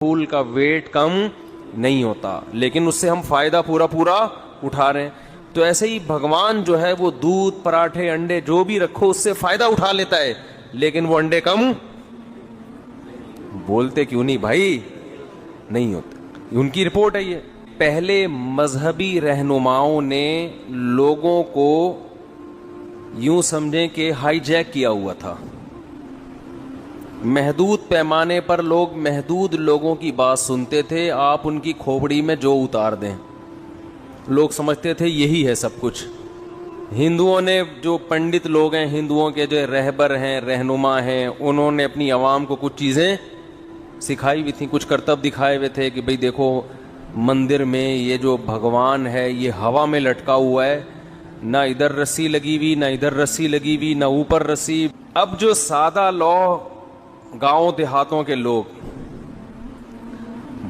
پھول کا ویٹ کم نہیں ہوتا، لیکن اس سے ہم فائدہ پورا پورا اٹھا رہے ہیں. تو ایسے ہی بھگوان جو ہے وہ دودھ، پراٹھے، انڈے جو بھی رکھو اس سے فائدہ اٹھا لیتا ہے، لیکن وہ انڈے کم بولتے کیوں نہیں بھائی؟ نہیں ہوتے. ان کی رپورٹ ہے یہ. پہلے مذہبی رہنماؤں نے لوگوں کو یوں سمجھیں کہ ہائی جیک کیا ہوا تھا. محدود پیمانے پر لوگ محدود لوگوں کی بات سنتے تھے، آپ ان کی کھوپڑی میں جو اتار دیں لوگ سمجھتے تھے یہی ہے سب کچھ. ہندوؤں نے جو پنڈت لوگ ہیں، ہندوؤں کے جو رہبر ہیں، رہنما ہیں، انہوں نے اپنی عوام کو کچھ چیزیں سکھائی ہوئی تھیں، کچھ کرتب دکھائے ہوئے تھے کہ بھئی دیکھو مندر میں یہ جو بھگوان ہے یہ ہوا میں لٹکا ہوا ہے، نہ ادھر رسی لگی ہوئی، نہ ادھر رسی لگی ہوئی، نہ اوپر رسی. اب جو سادہ گاؤں دیہاتوں کے لوگ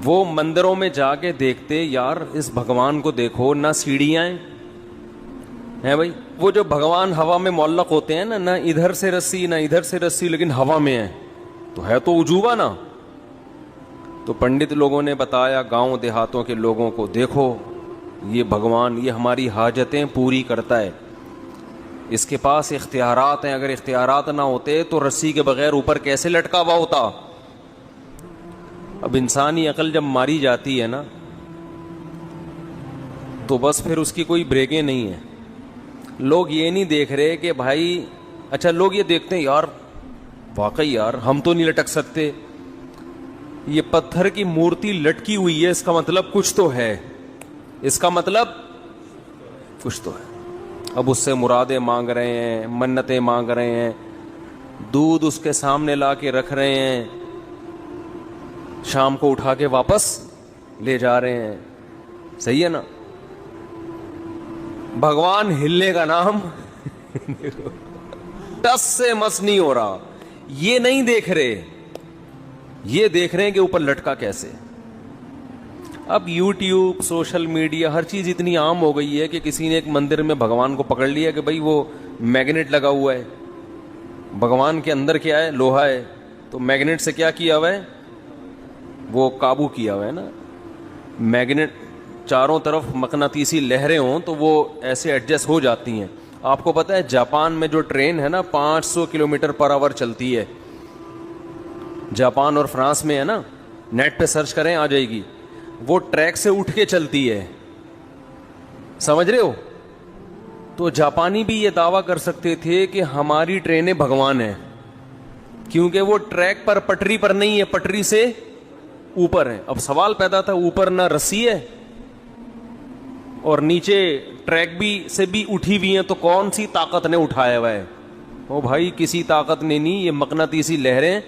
وہ مندروں میں جا کے دیکھتے، یار اس بھگوان کو دیکھو، نہ سیڑھیاں ہیں بھائی. وہ جو بھگوان ہوا میں معلق ہوتے ہیں نا، نہ ادھر سے رسی نہ ادھر سے رسی، لیکن ہوا میں ہے تو عجوبہ نا. تو پنڈت لوگوں نے بتایا گاؤں دیہاتوں کے لوگوں کو، دیکھو یہ بھگوان یہ ہماری حاجتیں پوری کرتا ہے، اس کے پاس اختیارات ہیں، اگر اختیارات نہ ہوتے تو رسی کے بغیر اوپر کیسے لٹکا ہوا ہوتا. اب انسانی عقل جب ماری جاتی ہے نا تو بس پھر اس کی کوئی بریکیں نہیں ہیں. لوگ یہ نہیں دیکھ رہے کہ بھائی، اچھا لوگ یہ دیکھتے ہیں یار واقعی یار ہم تو نہیں لٹک سکتے، یہ پتھر کی مورتی لٹکی ہوئی ہے، اس کا مطلب کچھ تو ہے، اس کا مطلب کچھ تو ہے. اب اس سے مرادیں مانگ رہے ہیں، منتیں مانگ رہے ہیں، دودھ اس کے سامنے لا کے رکھ رہے ہیں، شام کو اٹھا کے واپس لے جا رہے ہیں. صحیح ہے نا؟ بھگوان ہلنے کا نام ٹس سے مس نہیں ہو رہا. یہ نہیں دیکھ رہے، یہ دیکھ رہے ہیں کہ اوپر لٹکا کیسے. اب یوٹیوب، سوشل میڈیا، ہر چیز اتنی عام ہو گئی ہے کہ کسی نے ایک مندر میں بھگوان کو پکڑ لیا کہ بھئی وہ میگنیٹ لگا ہوا ہے. بھگوان کے اندر کیا ہے؟ لوہا ہے. تو میگنیٹ سے کیا کیا ہوا ہے؟ وہ قابو کیا ہوا ہے نا. میگنیٹ چاروں طرف مقناطیسی لہریں ہوں تو وہ ایسے ایڈجسٹ ہو جاتی ہیں. آپ کو پتہ ہے جاپان میں جو ٹرین ہے نا 500 کلومیٹر پر آور چلتی ہے. جاپان اور فرانس میں ہے نا، نیٹ پہ سرچ کریں آ جائے گی. وہ ٹریک سے اٹھ کے چلتی ہے، سمجھ رہے ہو؟ تو جاپانی بھی یہ دعویٰ کر سکتے تھے کہ ہماری ٹرینیں بھگوان ہیں، کیونکہ وہ ٹریک پر پٹری پر نہیں ہے، پٹری سے اوپر ہے. اب سوال پیدا تھا، اوپر نہ رسی ہے اور نیچے ٹریک بھی سے بھی اٹھی ہوئی ہیں، تو کون سی طاقت نے اٹھایا ہوا ہے؟ او بھائی کسی طاقت نے نہیں، یہ مقناطیسی لہریں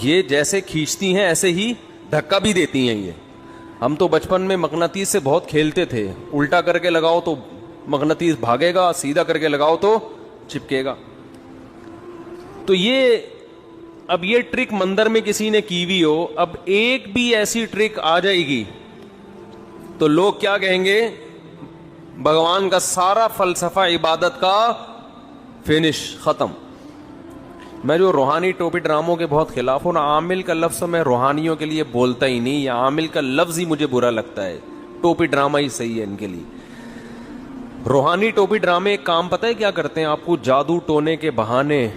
یہ جیسے کھینچتی ہیں ایسے ہی دھکا بھی دیتی ہیں. یہ ہم تو بچپن میں مقناطیس سے بہت کھیلتے تھے، الٹا کر کے لگاؤ تو مقناطیس بھاگے گا، سیدھا کر کے لگاؤ تو چپکے گا. تو یہ اب یہ ٹرک مندر میں کسی نے کی ہوئی ہو، اب ایک بھی ایسی ٹرک آ جائے گی تو لوگ کیا کہیں گے؟ بھگوان کا سارا فلسفہ عبادت کا فنش، ختم. میں جو روحانی ٹوپی ڈراموں کے بہت خلاف ہوں نا، عامل کا لفظ میں روحانیوں کے لیے بولتا ہی نہیں، یا عامل کا لفظ ہی مجھے برا لگتا ہے. ٹوپی ڈرامہ ہی صحیح ہے ان کے لیے. روحانی ٹوپی ڈرامے ایک کام پتہ ہے کیا کرتے ہیں؟ آپ کو جادو ٹونے کے بہانے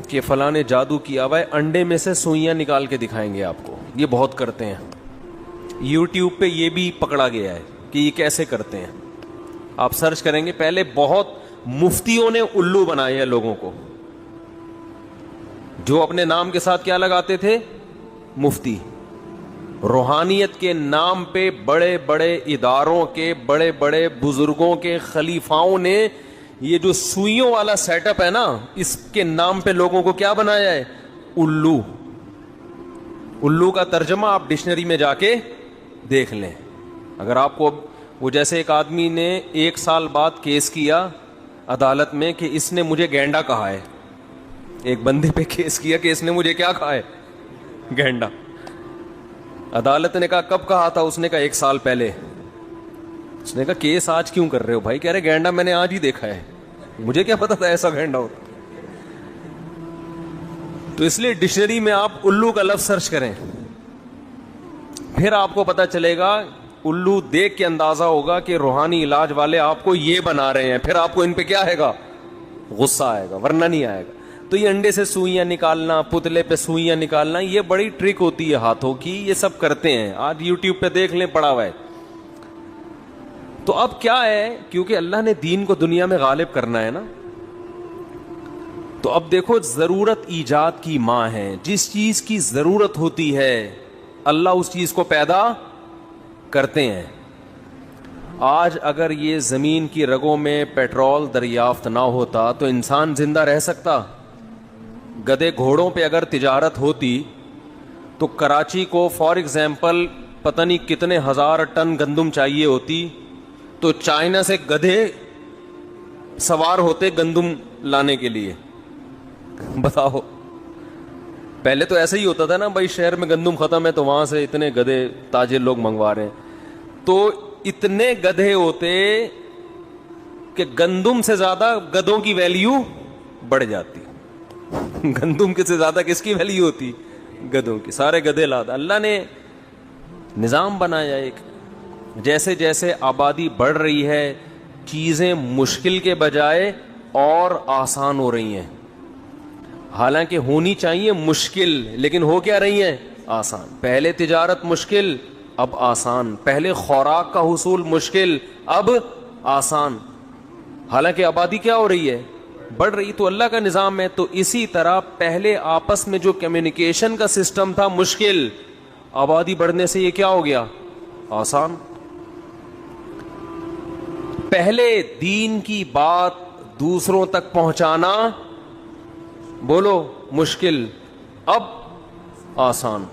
کہ فلاں نے جادو کیا ہوا ہے، انڈے میں سے سوئیاں نکال کے دکھائیں گے آپ کو. یہ بہت کرتے ہیں. یوٹیوب پہ یہ بھی پکڑا گیا ہے کہ یہ کیسے کرتے ہیں. آپ سرچ کریں گے، پہلے بہت مفتیوں نے الو بنائے ہیں لوگوں کو، جو اپنے نام کے ساتھ کیا لگاتے تھے؟ مفتی. روحانیت کے نام پہ بڑے بڑے اداروں کے بڑے بڑے بزرگوں کے خلیفاؤں نے یہ جو سوئیوں والا سیٹ اپ ہے نا، اس کے نام پہ لوگوں کو کیا بنایا ہے؟ الو. الو کا ترجمہ آپ ڈکشنری میں جا کے دیکھ لیں. اگر آپ کو وہ جیسے ایک آدمی نے 1 سال بعد کیس کیا عدالت میں کہ اس نے مجھے گینڈا کہا ہے، ایک بندے پہ کیس کیا کہ اس نے مجھے کیا کہا ہے؟ گینڈا. عدالت نے کہا کب کہا تھا؟ اس نے کہا 1 سال پہلے. اس نے کہا کیس آج کیوں کر رہے ہو بھائی؟ کہہ رہے گینڈا میں نے آج ہی دیکھا ہے، مجھے کیا پتا تھا ایسا گینڈا ہوتا. تو اس لیے ڈکشنری میں آپ الو کا لفظ سرچ کریں, پھر آپ کو پتا چلے گا, الو دیکھ کے اندازہ ہوگا کہ روحانی علاج والے آپ کو یہ بنا رہے ہیں, پھر آپ کو ان پہ کیا آئے گا, غصہ آئے گا, ورنہ نہیں آئے گا. تو یہ انڈے سے سوئیاں نکالنا, پتلے پہ سوئیاں نکالنا, یہ بڑی ٹرک ہوتی ہے ہاتھوں کی, یہ سب کرتے ہیں. آج یوٹیوب پہ دیکھ لیں, پڑا ہوا ہے. تو اب کیا ہے, کیونکہ اللہ نے دین کو دنیا میں غالب کرنا ہے نا, تو اب دیکھو ضرورت ایجاد کی ماں ہے. جس چیز کی ضرورت ہوتی ہے اللہ اس چیز کو پیدا کرتے ہیں. آج اگر یہ زمین کی رگوں میں پیٹرول دریافت نہ ہوتا تو انسان زندہ رہ سکتا؟ گدے گھوڑوں پہ اگر تجارت ہوتی تو کراچی کو فار ایگزامپل پتہ نہیں کتنے ہزار ٹن گندم چاہیے ہوتی, تو چائنا سے گدھے سوار ہوتے گندم لانے کے لیے. بتاؤ, پہلے تو ایسا ہی ہوتا تھا نا بھائی, شہر میں گندم ختم ہے تو وہاں سے اتنے گدھے تاجر لوگ منگوا رہے ہیں, تو اتنے گدھے ہوتے کہ گندم سے زیادہ گدھوں کی ویلیو بڑھ جاتی. گندم سے زیادہ کس کی ویلیو ہوتی؟ گدھوں کی. سارے گدھے لاتا. اللہ نے نظام بنایا ایک, جیسے جیسے آبادی بڑھ رہی ہے چیزیں مشکل کے بجائے اور آسان ہو رہی ہیں. حالانکہ ہونی چاہیے مشکل, لیکن ہو کیا رہی ہیں؟ آسان. پہلے تجارت مشکل, اب آسان. پہلے خوراک کا حصول مشکل, اب آسان. حالانکہ آبادی کیا ہو رہی ہے؟ بڑھ رہی. تو اللہ کا نظام ہے. تو اسی طرح پہلے آپس میں جو کمیونیکیشن کا سسٹم تھا مشکل, آبادی بڑھنے سے یہ کیا ہو گیا؟ آسان. پہلے دین کی بات دوسروں تک پہنچانا بولو مشکل, اب آسان.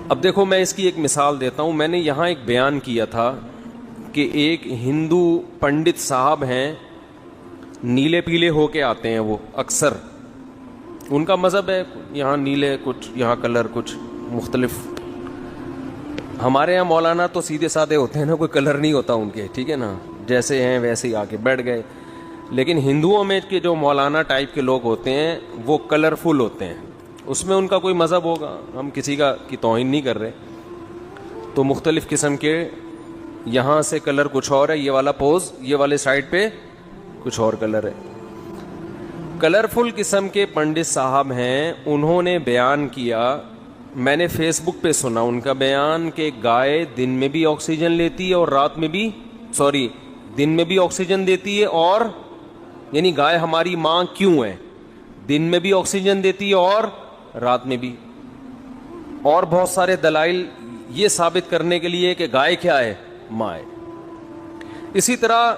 اب دیکھو میں اس کی ایک مثال دیتا ہوں. میں نے یہاں ایک بیان کیا تھا کہ ایک ہندو پنڈت صاحب ہیں, نیلے پیلے ہو کے آتے ہیں وہ اکثر, ان کا مذہب ہے, یہاں نیلے کچھ, یہاں کلر کچھ مختلف. ہمارے یہاں مولانا تو سیدھے سادے ہوتے ہیں نا, کوئی کلر نہیں ہوتا ان کے, ٹھیک ہے نا, جیسے ہیں ویسے ہی آ کے بیٹھ گئے. لیکن ہندوؤں میں کے جو مولانا ٹائپ کے لوگ ہوتے ہیں وہ کلرفل ہوتے ہیں. اس میں ان کا کوئی مذہب ہوگا, ہم کسی کا کی توہین نہیں کر رہے. تو مختلف قسم کے, یہاں سے کلر کچھ اور ہے, یہ والا پوز, یہ والے سائڈ پہ کچھ اور کلر ہے. کلرفل قسم کے پنڈت صاحب ہیں, انہوں نے بیان کیا, میں نے فیس بک پہ سنا ان کا بیان, کہ گائے دن میں بھی آکسیجن لیتی ہے اور رات میں بھی, دن میں بھی آکسیجن دیتی ہے, اور یعنی گائے ہماری ماں کیوں ہے؟ دن میں بھی آکسیجن دیتی ہے اور رات میں بھی. اور بہت سارے دلائل یہ ثابت کرنے کے لیے کہ گائے کیا ہے؟ ماں ہے. اسی طرح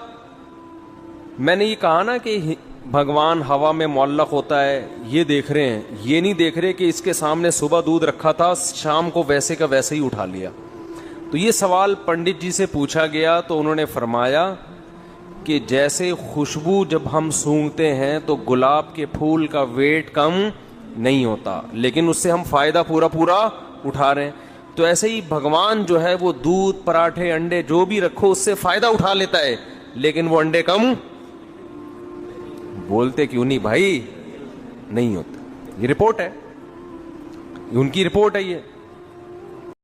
میں نے یہ کہا نا کہ بھگوان ہوا میں معلق ہوتا ہے, یہ دیکھ رہے ہیں, یہ نہیں دیکھ رہے کہ اس کے سامنے صبح دودھ رکھا تھا, شام کو ویسے کا ویسے ہی اٹھا لیا. تو یہ سوال پنڈت جی سے پوچھا گیا تو انہوں نے فرمایا کہ جیسے خوشبو جب ہم سونگھتے ہیں تو گلاب کے پھول کا ویٹ کم نہیں ہوتا, لیکن اس سے ہم فائدہ پورا اٹھا رہے ہیں. تو ایسے ہی بھگوان جو ہے وہ دودھ, پراٹھے, انڈے جو بھی رکھو اس سے فائدہ اٹھا لیتا ہے, لیکن وہ انڈے کم بولتے کیوں نہیں بھائی؟ نہیں ہوتا. یہ رپورٹ ہے, ان کی رپورٹ ہے یہ.